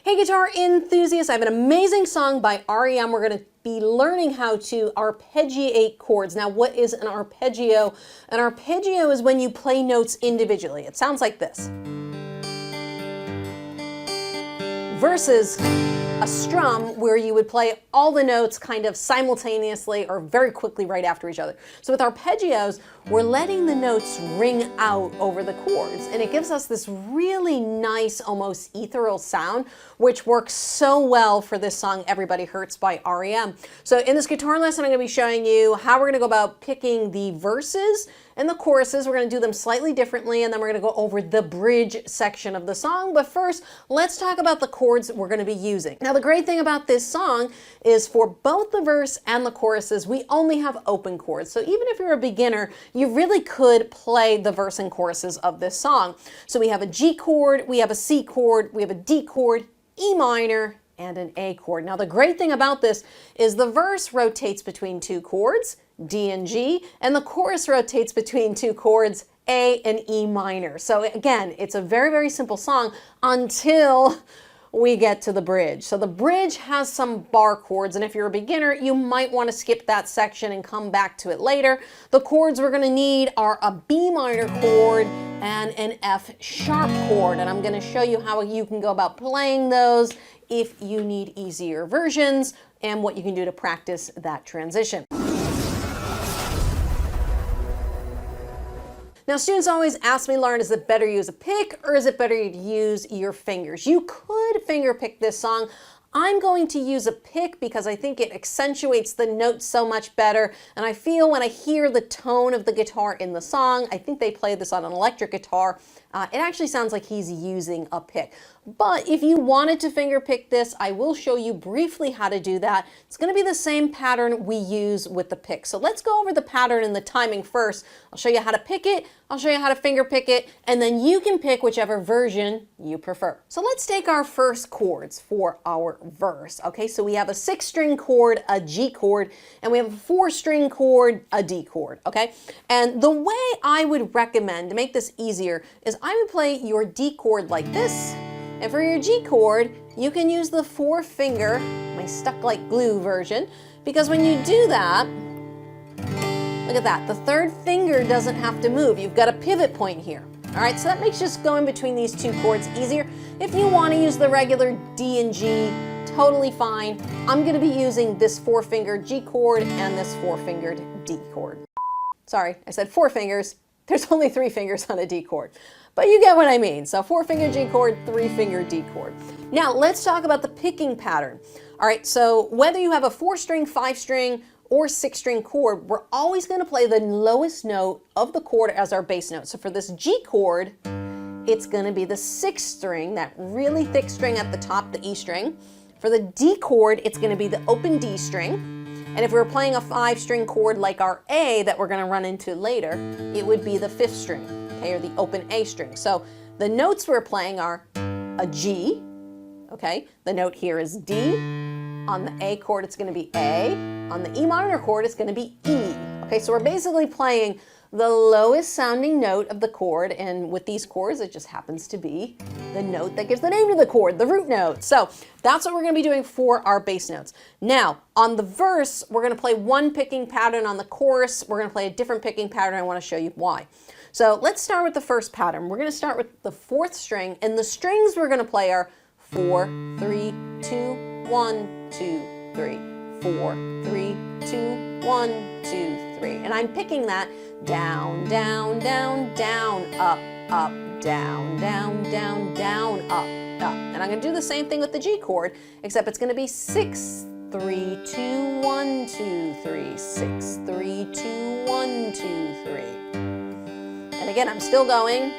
Hey guitar enthusiasts, I have an amazing song by R.E.M. We're going to be learning how to arpeggiate chords. Now, what is an arpeggio? An arpeggio is when you play notes individually. It sounds like this. Versus a strum where you would play all the notes kind of simultaneously or very quickly right after each other. So with arpeggios, we're letting the notes ring out over the chords, and it gives us this really nice, almost ethereal sound, which works so well for this song, Everybody Hurts by R.E.M. So in this guitar lesson, I'm going to be showing you how we're going to go about picking the verses and the choruses. We're going to do them slightly differently, and then we're going to go over the bridge section of the song. But first, let's talk about the chords we're going to be using. Now, the great thing about this song is for both the verse and the choruses, we only have open chords. So even if you're a beginner, you really could play the verse and choruses of this song. So we have a G chord, we have a C chord, we have a D chord, E minor, and an A chord. Now, the great thing about this is the verse rotates between two chords, D and G, and the chorus rotates between two chords, A and E minor. So again, it's a very, very simple song until we get to the bridge. So the bridge has some bar chords, and if you're a beginner, you might want to skip that section and come back to it later. The chords we're going to need are a B minor chord and an F sharp chord, and I'm going to show you how you can go about playing those if you need easier versions and what you can do to practice that transition. Now, students always ask me, Lauren, is it better to use a pick or is it better to use your fingers? You could finger pick this song. I'm going to use a pick because I think it accentuates the notes so much better, and I feel when I hear the tone of the guitar in the song, I think they play this on an electric guitar, it actually sounds like he's using a pick. But if you wanted to finger pick this, I will show you briefly how to do that. It's going to be the same pattern we use with the pick. So let's go over the pattern and the timing first. I'll show you how to pick it, I'll show you how to finger pick it, and then you can pick whichever version you prefer. So let's take our first chords for our verse. Okay, so we have a 6-string chord, a G chord, and we have a 4-string chord, a D chord. Okay, and the way I would recommend to make this easier is I would play your D chord like this, and for your G chord, you can use the 4-finger, my stuck like glue version, because when you do that, look at that, the 3rd finger doesn't have to move. You've got a pivot point here. All right, so that makes just going between these two chords easier. If you want to use the regular D and G, totally fine. I'm going to be using this 4-finger G chord and this 4-fingered D chord. Sorry, I said 4 fingers. There's only 3 fingers on a D chord, but you get what I mean. So 4-finger G chord, 3-finger D chord. Now let's talk about the picking pattern. All right, so whether you have a 4-string, 5-string, or 6-string chord, we're always going to play the lowest note of the chord as our bass note. So for this G chord, it's going to be the 6th string, that really thick string at the top, the E string. For the D chord, it's going to be the open D string. And if we were playing a 5-string chord like our A that we're going to run into later, it would be the 5th string, okay, or the open A string. So the notes we're playing are a G, okay, the note here is D. On the A chord, it's going to be A. On the E minor chord, it's going to be E. Okay, so we're basically playing the lowest sounding note of the chord, and with these chords, it just happens to be the note that gives the name to the chord, the root note. So that's what we're going to be doing for our bass notes. Now, on the verse, we're going to play one picking pattern. On the chorus, we're going to play a different picking pattern. I want to show you why. So let's start with the first pattern. We're going to start with the 4th string, and the strings we're going to play are 4, 3, 2, 1, 2, 3, 4, 3, 2, 1, 2, 3. And I'm picking that down, down, down, down, up, up, down, down, down, down, up, up. And I'm going to do the same thing with the G chord, except it's going to be 6, 3, 2, 1, 2, 3, 6, 3, 2, 1, 2, 3. And again, I'm still going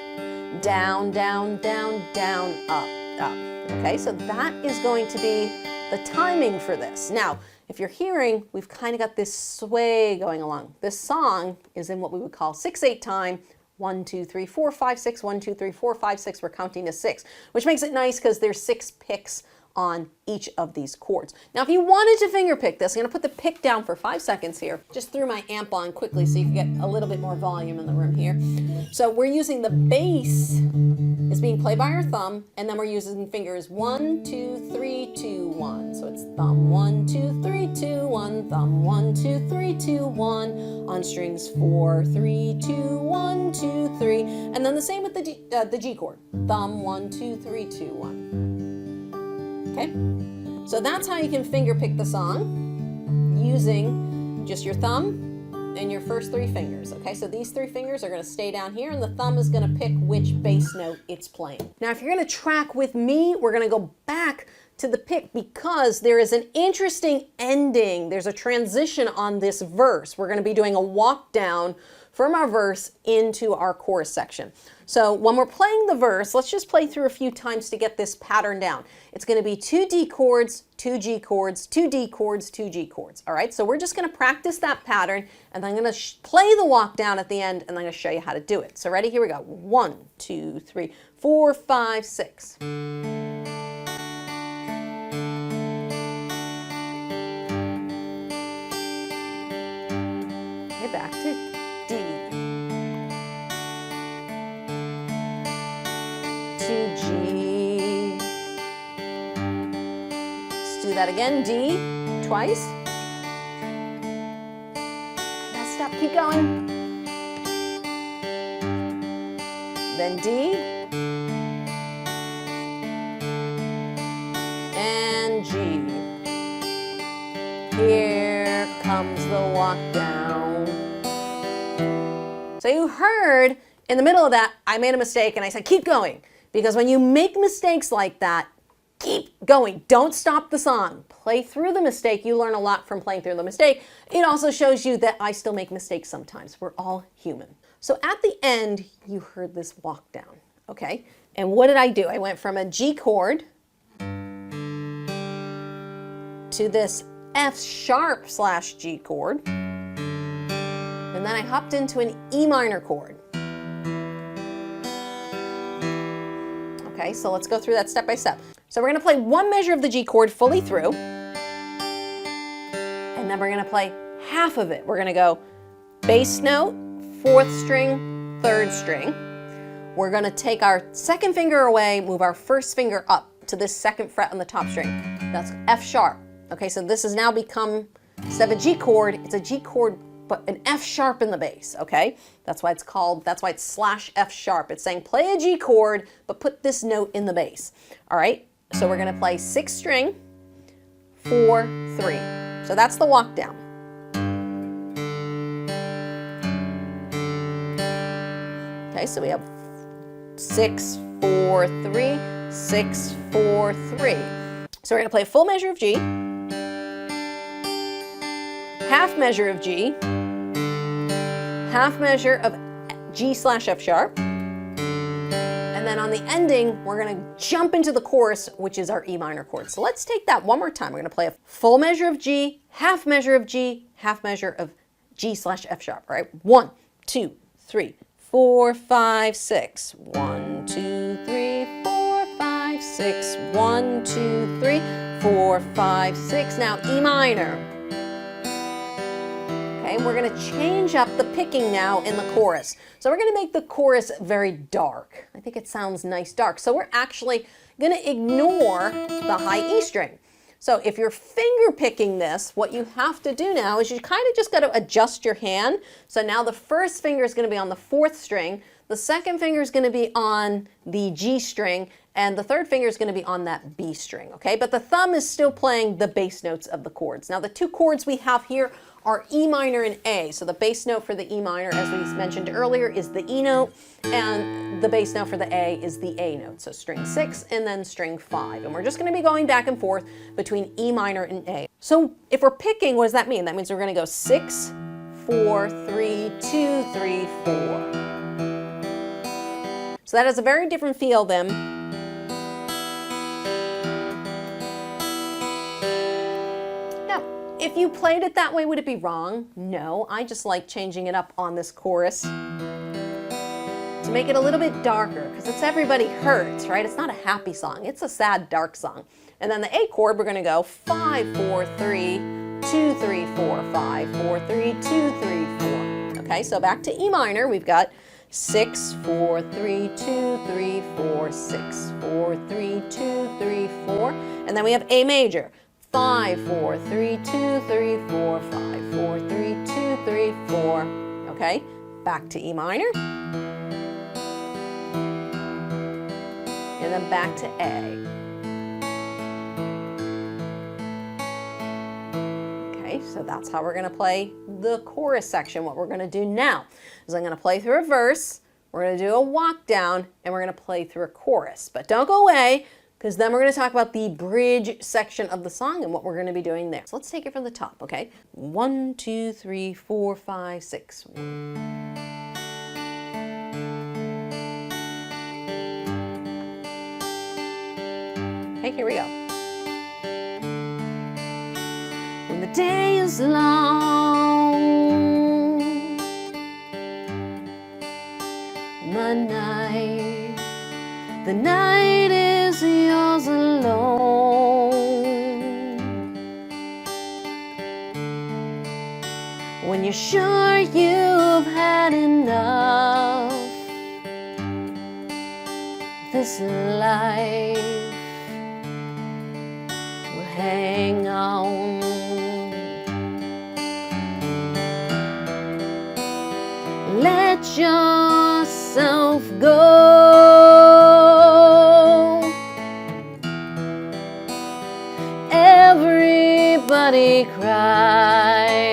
down, down, down, down, up, up. Okay, so that is going to be the timing for this. Now, if you're hearing, we've kind of got this sway going along. This song is in what we would call 6/8 time. 1, 2, 3, 4, 5, 6, 1, 2, 3, 4, 5, 6. We're counting to 6, which makes it nice because there's 6 picks on each of these chords. Now, if you wanted to finger pick this, I'm going to put the pick down for 5 seconds here. Just threw my amp on quickly so you can get a little bit more volume in the room here. So we're using the bass is being played by our thumb, and then we're using fingers 1, 2, 3, 2, 1. So it's thumb 1, 2, 3, 2, 1, thumb 1, 2, 3, 2, 1, on strings 4, 3, 2, 1, 2, 3, and then the same with the G chord, thumb 1, 2, 3, 2, 1. Okay, so that's how you can finger pick the song using just your thumb and your first 3 fingers. Okay, so these 3 fingers are going to stay down here, and the thumb is going to pick which bass note it's playing. Now, if you're going to track with me, we're going to go back to the pick because there is an interesting ending. There's a transition on this verse. We're going to be doing a walk down from our verse into our chorus section. So when we're playing the verse, let's just play through a few times to get this pattern down. It's going to be 2 D chords, 2 G chords, 2 D chords, 2 G chords. All right, so we're just going to practice that pattern, and then I'm going to play the walk down at the end, and I'm going to show you how to do it. So ready? Here we go. 1, 2, 3, 4, 5, 6. Okay, back to D. To G. Let's do that again. D twice. Messed up. Keep going. Then D. And G. Here comes the walk down. So you heard in the middle of that, I made a mistake and I said, keep going. Because when you make mistakes like that, keep going. Don't stop the song. Play through the mistake. You learn a lot from playing through the mistake. It also shows you that I still make mistakes sometimes. We're all human. So at the end, you heard this walk down, okay? And what did I do? I went from a G chord to this F sharp / G chord. And then I hopped into an E minor chord. Okay, so let's go through that step by step. So we're going to play 1 measure of the G chord fully through, and then we're going to play half of it. We're going to go bass note, 4th string, 3rd string. We're going to take our 2nd finger away, move our 1st finger up to this 2nd fret on the top string. That's F sharp. Okay, so this has now become, instead of a G chord, it's a G chord but an F sharp in the bass, okay? That's why it's / F sharp. It's saying play a G chord, but put this note in the bass. All right, so we're gonna play 6th string, 4, 3. So that's the walk down. Okay, so we have 6, 4, 3, 6, 4, 3. So we're gonna play a full measure of G, half measure of G, half measure of G / F sharp, and then on the ending, we're going to jump into the chorus, which is our E minor chord. So let's take that one more time. We're going to play a full measure of G, half measure of G, half measure of G / F sharp. All right, 1, 2, 3, 4, 5, 6. 1, 2, 3, 4, 5, 6. 1, 2, 3, 4, 5, 6. Now E minor. Okay, we're going to change up the picking now in the chorus. So we're going to make the chorus very dark. I think it sounds nice dark. So we're actually going to ignore the high E string. So if you're finger picking this, what you have to do now is you kind of just got to adjust your hand. So now the 1st finger is going to be on the 4th string, the 2nd finger is going to be on the G string, and the 3rd finger is going to be on that B string, okay? But the thumb is still playing the bass notes of the chords. Now the 2 chords we have here are E minor and A. So the bass note for the E minor, as we mentioned earlier, is the E note, and the bass note for the A is the A note. So string 6 and then string 5. And we're just going to be going back and forth between E minor and A. So if we're picking, what does that mean? That means we're going to go 6, 4, 3, 2, 3, 4. So that has a very different feel than if you played it that way, would it be wrong? No, I just like changing it up on this chorus to make it a little bit darker because it's Everybody Hurts, right? It's not a happy song. It's a sad, dark song. And then the A chord, we're going to go 5, 4, 3, 2, 3, 4, 5, 4, 3, 2, 3, 4. Okay, so back to E minor, we've got 6, 4, 3, 2, 3, 4, 6, 4, 3, 2, 3, 4. And then we have A major. 5, 4, 3, 2, 3, 4, 5, 4, 3, 2, 3, 4. Okay, back to E minor. And then back to A. Okay, so that's how we're going to play the chorus section. What we're going to do now is I'm going to play through a verse, we're going to do a walk down, and we're going to play through a chorus. But don't go away, because then we're going to talk about the bridge section of the song and what we're going to be doing there. So let's take it from the top, okay? 1, 2, 3, 4, 5, 6. Okay, here we go. When the day is long, the night is yours alone. When you're sure you've had enough, this life will hang on. Let yourself go. Everybody cries,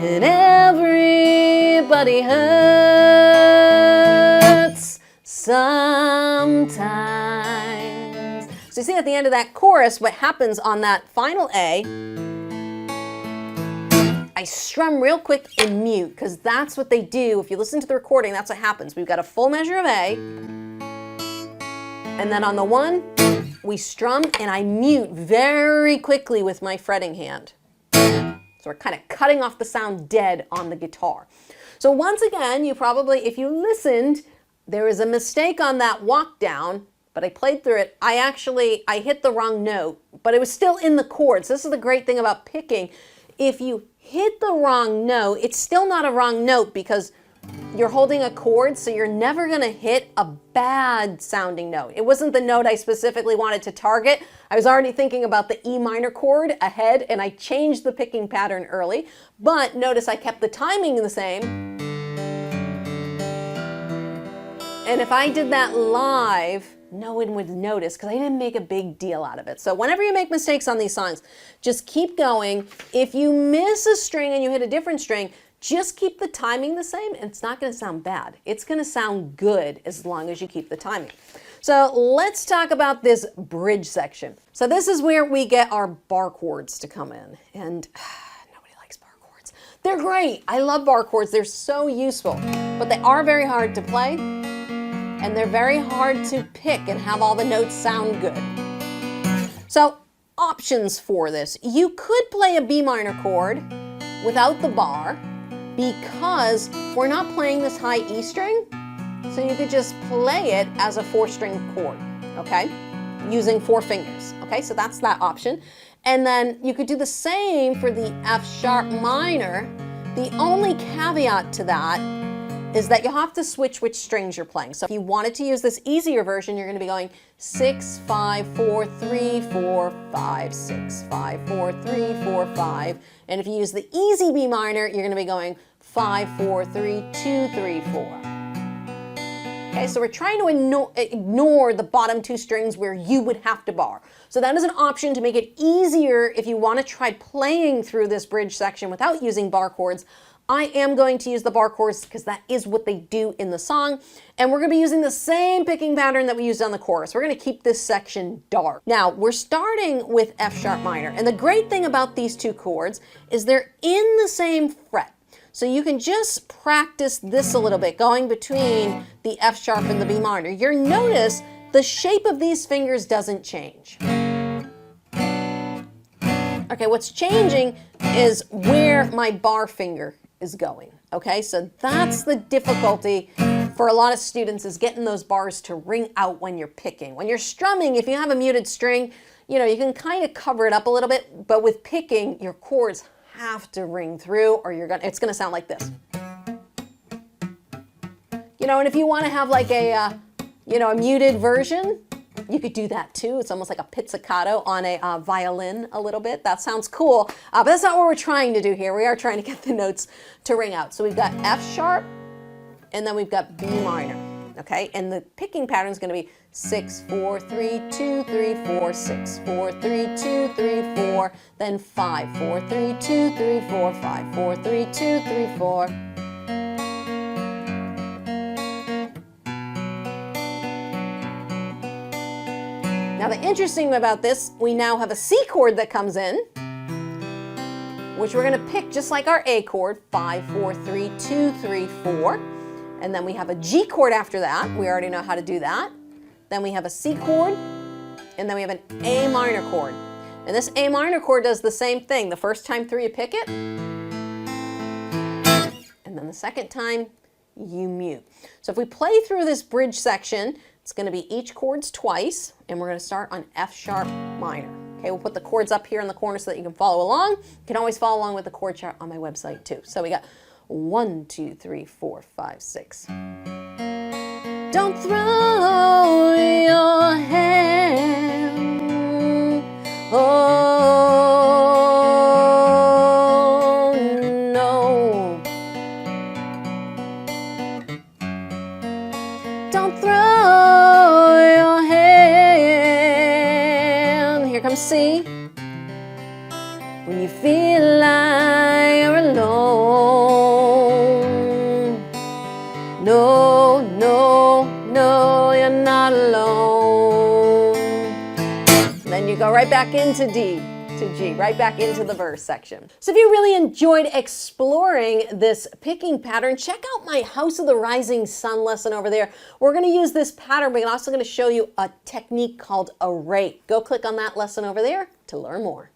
and everybody hurts sometimes. So you see at the end of that chorus, what happens on that final A, I strum real quick and mute, because that's what they do. If you listen to the recording, that's what happens. We've got a full measure of A, and then on the 1, we strum and I mute very quickly with my fretting hand. So we're kind of cutting off the sound dead on the guitar. So once again, you probably, if you listened, there is a mistake on that walk down, but I played through it. I hit the wrong note, but it was still in the chords. This is the great thing about picking. If you hit the wrong note, it's still not a wrong note because you're holding a chord, so you're never going to hit a bad sounding note. It wasn't the note I specifically wanted to target. I was already thinking about the E minor chord ahead, and I changed the picking pattern early. But notice I kept the timing the same. And if I did that live, no one would notice because I didn't make a big deal out of it. So whenever you make mistakes on these songs, just keep going. If you miss a string and you hit a different string, just keep the timing the same and it's not going to sound bad. It's going to sound good as long as you keep the timing. So let's talk about this bridge section. So this is where we get our bar chords to come in. And nobody likes bar chords. They're great. I love bar chords. They're so useful. But they are very hard to play. And they're very hard to pick and have all the notes sound good. So options for this. You could play a B minor chord without the bar because we're not playing this high E string. So you could just play it as a 4-string chord, okay? Using 4 fingers, okay? So that's that option. And then you could do the same for the F sharp minor. The only caveat to that is that you have to switch which strings you're playing. So if you wanted to use this easier version, you're going to be going 6, 5, 4, 3, 4, 5, 6, 5, 4, 3, 4, 5. And if you use the easy B minor, you're going to be going 5, 4, 3, 2, 3, 4. Okay, so we're trying to ignore the bottom 2 strings where you would have to bar. So that is an option to make it easier if you want to try playing through this bridge section without using bar chords. I am going to use the bar chords because that is what they do in the song. And we're going to be using the same picking pattern that we used on the chorus. We're going to keep this section dark. Now, we're starting with F sharp minor. And the great thing about these 2 chords is they're in the same fret. So you can just practice this a little bit, going between the F sharp and the B minor. You'll notice the shape of these fingers doesn't change. Okay, what's changing is where my bar finger is going. Okay, so that's the difficulty for a lot of students, is getting those bars to ring out when you're picking. When you're strumming, if you have a muted string, you know, you can kind of cover it up a little bit, but with picking, your chords have to ring through, or it's gonna sound like this. You know, and if you want to have like a, you know, a muted version, you could do that too. It's almost like a pizzicato on a violin a little bit. That sounds cool, but that's not what we're trying to do here. We are trying to get the notes to ring out. So we've got F sharp, and then we've got B minor, okay? And the picking pattern is going to be 6, 4, 3, 2, 3, 4, 6, 4, 3, 2, 3, 4, then 5, 4, 3, 2, 3, 4, 5, 4, 3, 2, 3, 4. Now the interesting about this, we now have a C chord that comes in, which we're going to pick just like our A chord, 5, 4, 3, 2, 3, 4. And then we have a G chord after that. We already know how to do that. Then we have a C chord, and then we have an A minor chord. And this A minor chord does the same thing. The first time through you pick it, and then the second time you mute. So if we play through this bridge section, it's going to be each chords twice, and we're going to start on F sharp minor. Okay, we'll put the chords up here in the corner so that you can follow along. You can always follow along with the chord chart on my website too. So we got 1, 2, 3, 4, 5, 6. Don't throw your hand. Oh no. Don't throw your hand. Here comes C. When you feel like you're alone. No, no, no, you're not alone. And then you go right back into D to G, right back into the verse section. So if you really enjoyed exploring this picking pattern, check out my House of the Rising Sun lesson over there. We're going to use this pattern, but I'm also going to show you a technique called a rake. Go click on that lesson over there to learn more.